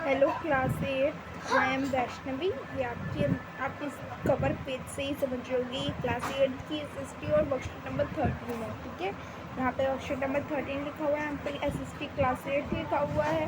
Hello class 8, I am Vaishnavi. ये आपके cover page से ही समझ लोगे। क्लास 8 की SST और वर्कशीट नंबर 13 है। ठीक है, यहाँ पे वर्कशीट नंबर 13 लिखा हुआ है, यहाँ पे SST क्लास 8 लिखा हुआ है।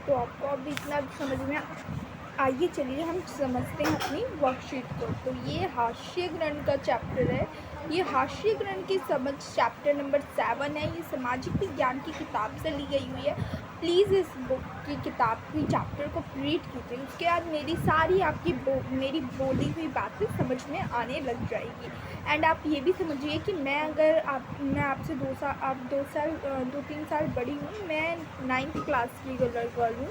तो आपको अब इतना समझ में आइए, चलिए हम समझते हैं अपनी वर्कशीट को। तो ये हास्य ग्रहण का चैप्टर है। ये हास्य ग्रहण की समझ चैप्टर नंबर 7 है। ये सामाजिक विज्ञान की किताब से ली गई हुई है। प्लीज़ इस बुक की किताब की चैप्टर को रीड कीजिए, उसके बाद मेरी सारी मेरी बोली हुई बातें समझ में आने लग जाएगी। एंड आप ये भी समझिए कि मैं आपसे 2-3 साल बड़ी हूँ। मैं 9th क्लास की गर्ल हूँ,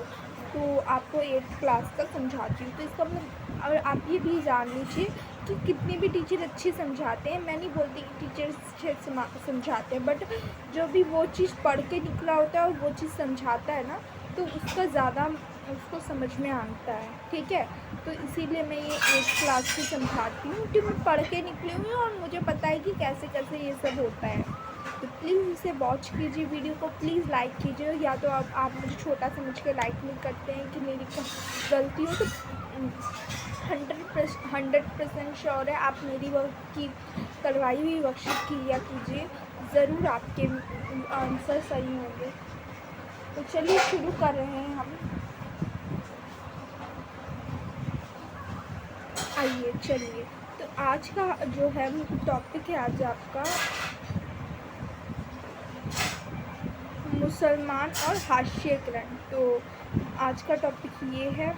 तो आपको 8th क्लास का समझाती हूँ। तो इसका मतलब, और आप ये भी जान लीजिए कि कितने भी टीचर अच्छे समझाते हैं, मैं नहीं बोलती कि टीचर अच्छे समझाते हैं, बट जो भी वो चीज़ पढ़ के निकला होता है और वो चीज़ समझाता है ना, तो उसका ज़्यादा उसको समझ में आता है। ठीक है, तो इसीलिए मैं ये 8th क्लास की समझाती हूँ कि मैं पढ़ के निकली हुई हूँ और मुझे पता है कि कैसे कैसे ये सब होता है। तो प्लीज़ इसे वॉच कीजिए, वीडियो को प्लीज़ लाइक कीजिए। या तो आप मुझे छोटा समझ के लाइक नहीं करते हैं कि मेरी गलती हो, तो 100% श्योर है आप मेरी वर्क की करवाई हुई वर्कशीट किया कीजिए, ज़रूर आपके आंसर सही होंगे। तो चलिए शुरू कर रहे हैं हम। आइए चलिए, तो आज का जो है टॉपिक है आज आपका मुसलमान और हास्यकरण। तो आज का टॉपिक ये है।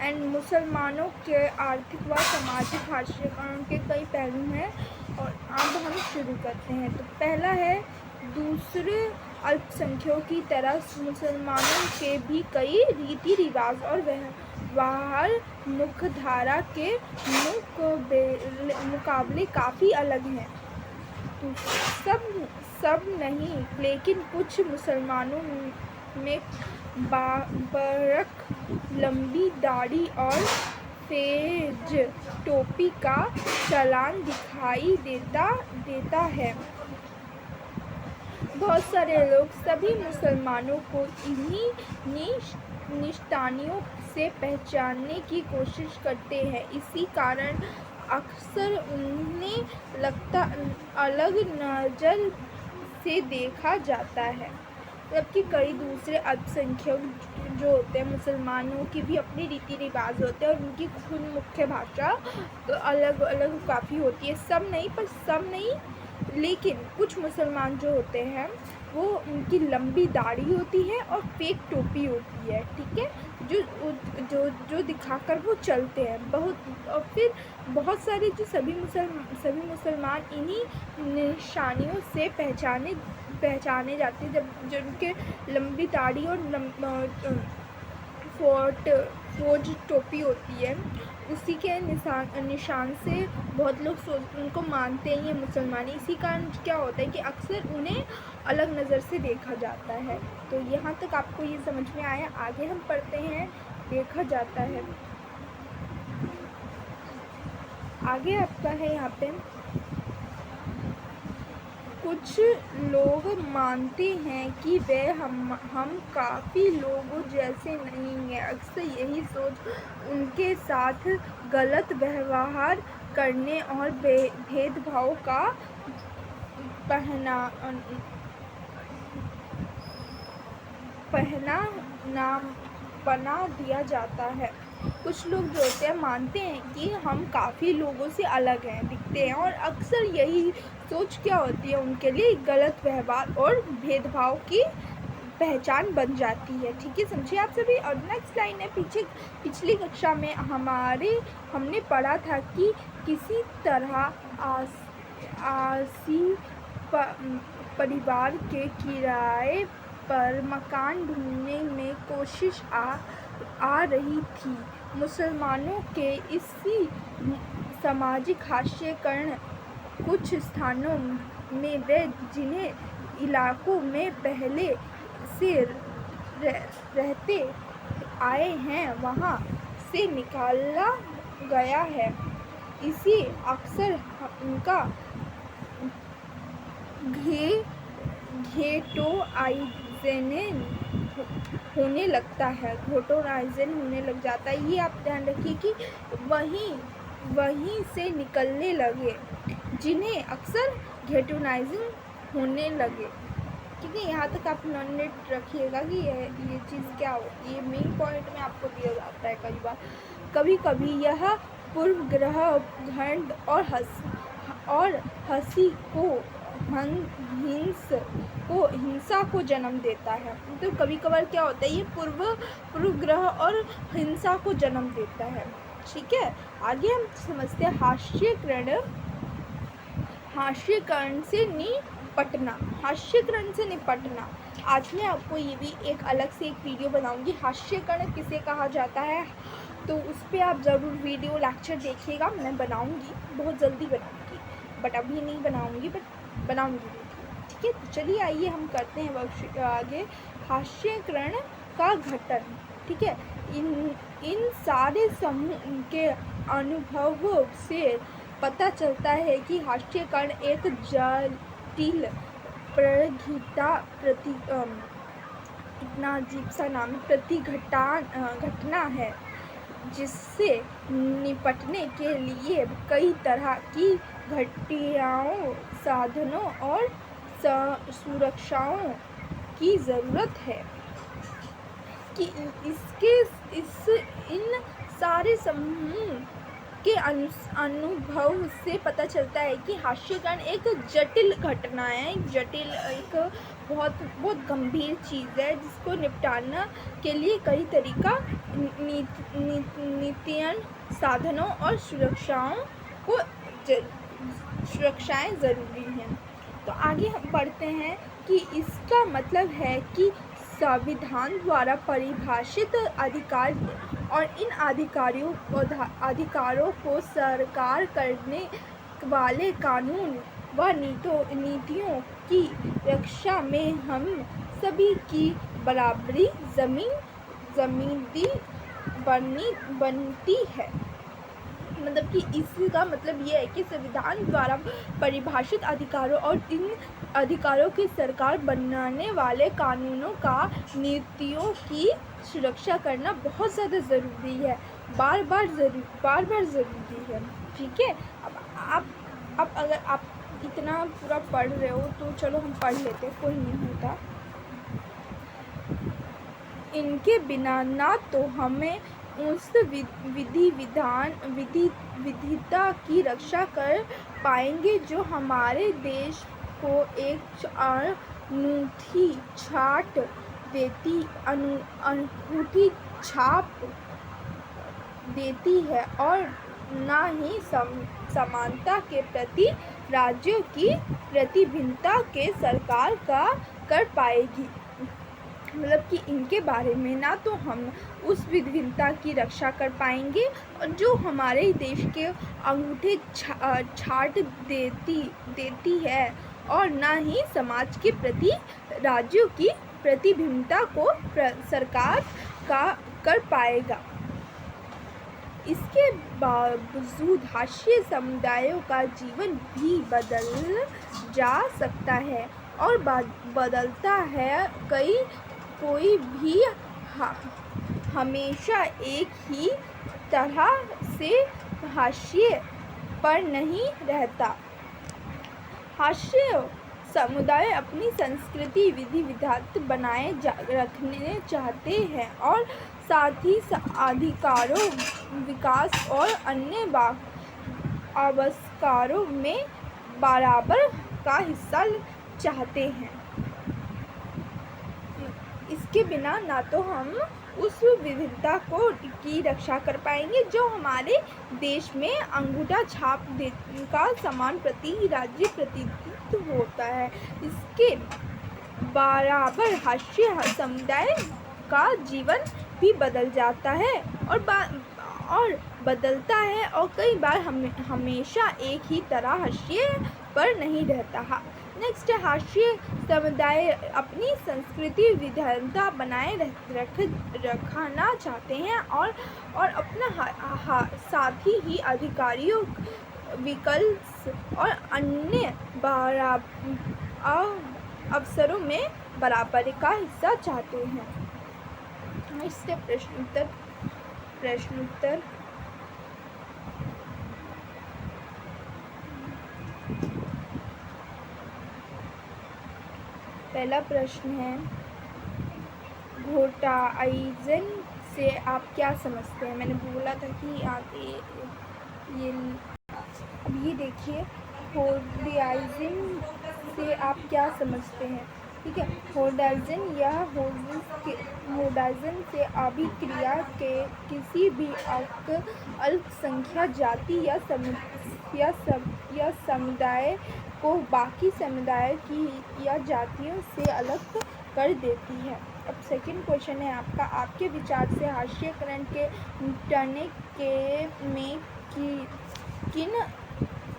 एंड मुसलमानों के आर्थिक व सामाजिक हास्यकरण के कई पहलू हैं, और अब हम शुरू करते हैं। तो पहला है, दूसरे अल्पसंख्यकों की तरह मुसलमानों के भी कई रीति रिवाज और व्यवहार मुख्यधारा के मुकाबले काफ़ी अलग हैं। तो सब नहीं, लेकिन कुछ मुसलमानों में बाबरक लंबी दाढ़ी और फेज टोपी का चलन दिखाई देता है। बहुत सारे लोग सभी मुसलमानों को इन्हीं निशानियों से पहचानने की कोशिश करते हैं। इसी कारण अक्सर उन्हें लगता अलग नज़र से देखा जाता है, जबकि कई दूसरे अल्पसंख्यक जो होते हैं, मुसलमानों की भी अपनी रीति रिवाज होते हैं और उनकी खुद मुख्य भाषा तो अलग अलग काफ़ी होती है। सब नहीं, लेकिन कुछ मुसलमान जो होते हैं वो उनकी लंबी दाढ़ी होती है और फेक टोपी होती है। ठीक है, जो दिखाकर वो चलते हैं बहुत। और फिर बहुत सारे जो सभी मुसलमान इन्हीं निशानियों से पहचाने जाते हैं, जब उनके लंबी दाढ़ी और फोज टोपी होती है, उसी के निशान से बहुत लोग उनको मानते हैं ये मुसलमान। इसी कारण क्या होता है कि अक्सर उन्हें अलग नज़र से देखा जाता है। तो यहाँ तक आपको ये समझ में आया। आगे हम पढ़ते हैं। देखा जाता है, आगे आपका है यहाँ पे, कुछ लोग मानते हैं कि वे हम काफ़ी लोगों जैसे नहीं हैं। अक्सर यही सोच उनके साथ गलत व्यवहार करने और भेदभाव का बना दिया जाता है। कुछ लोग जो होते हैं मानते हैं कि हम काफ़ी लोगों से अलग हैं, दिखते हैं, और अक्सर यही सोच क्या होती है उनके लिए गलत व्यवहार और भेदभाव की पहचान बन जाती है। ठीक है, समझिए आप सभी। और नेक्स्ट लाइन है, पिछली कक्षा में हमने पढ़ा था कि किसी तरह आसी परिवार के किराए पर मकान ढूंढने में कोशिश आ रही थी। मुसलमानों के इसी सामाजिक हास्यकरण कुछ स्थानों में वे जिन्हें इलाकों में पहले से रहते आए हैं वहाँ से निकाला गया है। इसी अक्सर उनका घेटोआइजेशन होने लगता है, घोटोनाइजन होने लग जाता है। ये आप ध्यान रखिए कि वहीं से निकलने लगे, जिन्हें अक्सर घेटोनाइजिंग होने लगे। ठीक है, यहाँ तक आप नोट रखिएगा कि ये चीज़ क्या होती है। ये मेन पॉइंट में आपको दिया जाता है कई बार। कभी कभी यह पूर्वग्रह घृण और हंसी को हिंसा को जन्म देता है। तो कभी कभार क्या होता है, ये पूर्वग्रह और हिंसा को जन्म देता है। ठीक है, आगे हम समझते हैं हास्यकरण से निपटना। आज मैं आपको ये भी एक अलग से एक वीडियो बनाऊंगी, हास्यकरण किसे कहा जाता है, तो उस पर आप ज़रूर वीडियो लेक्चर देखिएगा। मैं बनाऊंगी, बहुत जल्दी बनाऊंगी, बट अभी नहीं बनाऊंगी, बट बनाऊंगी। ठीक है, तो चलिए आइए हम करते हैं आगे हास्यकरण का गठन। ठीक है, इन सारे समूह के अनुभवों से पता चलता है कि हास्यकरण एक जटिल इतना अजीब सा नाम घटना है, जिससे निपटने के लिए कई तरह की घटनाओं, साधनों और सुरक्षाओं की ज़रूरत है। कि इन सारे समूह के अनुभव से पता चलता है कि हास्यकरण एक जटिल घटना है, एक बहुत गंभीर चीज़ है, जिसको निपटाने के लिए कई तरीका नीतियाँ, साधनों और सुरक्षाएं ज़रूरी हैं। तो आगे हम पढ़ते हैं कि इसका मतलब है कि संविधान द्वारा परिभाषित अधिकार और इन अधिकारों को सरकार करने वाले कानून व नीतियों की रक्षा में हम सभी की बराबरी ज़मीनी बनती है। मतलब कि इसका मतलब ये है कि संविधान द्वारा परिभाषित अधिकारों और इन अधिकारों की सरकार बनाने वाले कानूनों का नीतियों की सुरक्षा करना बहुत ज़्यादा ज़रूरी है, बार बार ज़रूरी है। ठीक है, अब अगर आप इतना पूरा पढ़ रहे हो तो चलो हम पढ़ लेते, कोई नहीं होता। इनके बिना ना तो हमें उस विधिता की रक्षा कर पाएंगे जो हमारे देश को एक अनूठी छाप देती है, और ना ही समानता के प्रति राज्यों की प्रतिबद्धता के सरकार का कर पाएगी। मतलब कि इनके बारे में ना तो हम उस विभिन्नता की रक्षा कर पाएंगे और जो हमारे देश के अंगूठे छाट देती है, और ना ही समाज के प्रति राज्यों की प्रतिबद्धता को सरकार का कर पाएगा। इसके बावजूद हास्य समुदायों का जीवन भी बदल जा सकता है और बदलता है। कोई भी हमेशा एक ही तरह से हास्य पर नहीं रहता। हास्य समुदाय अपनी संस्कृति विधि विधान बनाए रखने चाहते हैं और साथ ही अधिकारों, विकास और अन्य आविष्कारों में बराबर का हिस्सा चाहते हैं। इसके बिना ना तो हम उस विविधता की रक्षा कर पाएंगे जो हमारे देश में अंगूठा छाप का समान प्रति राज्य प्रतिनिधित्व होता है। इसके बराबर हास्य समुदाय का जीवन भी बदल जाता है और बदलता है, और कई बार हमेशा एक ही तरह हास्य पर नहीं रहता। नेक्स्ट है, हास्य समुदाय अपनी संस्कृति विविधता बनाए रखना चाहते हैं और अपना साथ ही अधिकारियों, विकल्प और अन्य अवसरों में बराबरी का हिस्सा चाहते हैं। इससे प्रश्नोत्तर पहला प्रश्न है, घोटाइजन से आप क्या समझते हैं? मैंने बोला था कि आप ये अब ये देखिए, होर्डियाइजन से आप क्या समझते हैं? ठीक है, होर्डाइजन या होर्डाइजन से अभिक्रिया के किसी भी अल्पसंख्यक जाति या समुदाय को बाकी समुदाय की या जातियों से अलग कर देती है। अब सेकंड क्वेश्चन है आपका, आपके विचार से हास्यकरण के निपटने में किन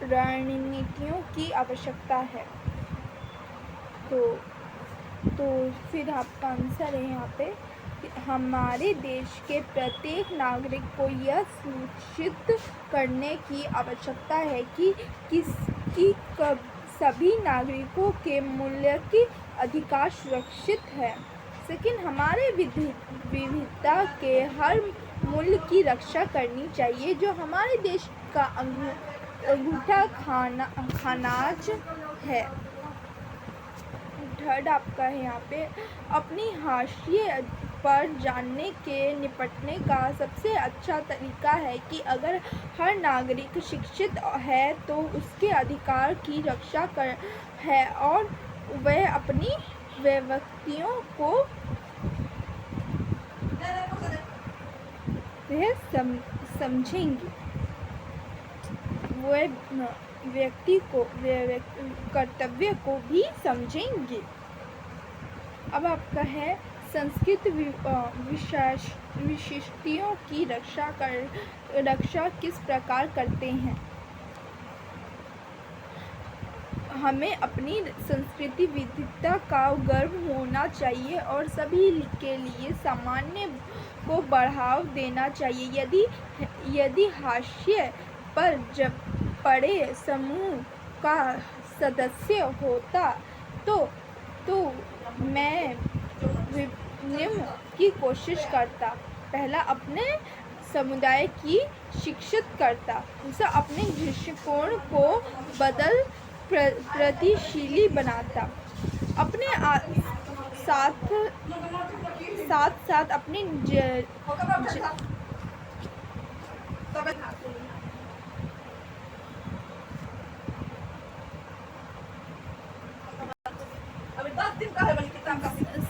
रणनीतियों की आवश्यकता है? तो फिर आपका आंसर है यहाँ पे, हमारे देश के प्रत्येक नागरिक को यह सुनिश्चित करने की आवश्यकता है कि सभी नागरिकों के मूल्य के अधिकार सुरक्षित है। सेकंड, हमारे विविधता के हर मूल्य की रक्षा करनी चाहिए जो हमारे देश का अंगूठा खानाज है। थर्ड आपका है यहाँ पे, अपनी हाशिए पर जानने के निपटने का सबसे अच्छा तरीका है कि अगर हर नागरिक शिक्षित है तो उसके अधिकार की रक्षा है और वह अपनी व्यक्तियों को वह समझेंगे, वह व्यक्ति को कर्तव्य को भी समझेंगे। अब आपका है, संस्कृत विशिष्टताओं की रक्षा किस प्रकार करते हैं? हमें अपनी संस्कृति विविधता का गर्व होना चाहिए और सभी के लिए सामान्य को बढ़ावा देना चाहिए। यदि हाशिए पर जब बड़े समूह का सदस्य होता तो मैं निम्न की कोशिश करता। पहला, अपने समुदाय की शिक्षित करता। दूसरा, अपने दृष्टिकोण को बदल प्रगतिशीली बनाता। अपने साथ अपने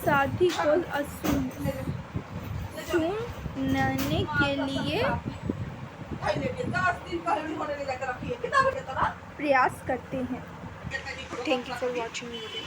साथी को सुनने के लिए प्रयास करते हैं। Thank you for watching video.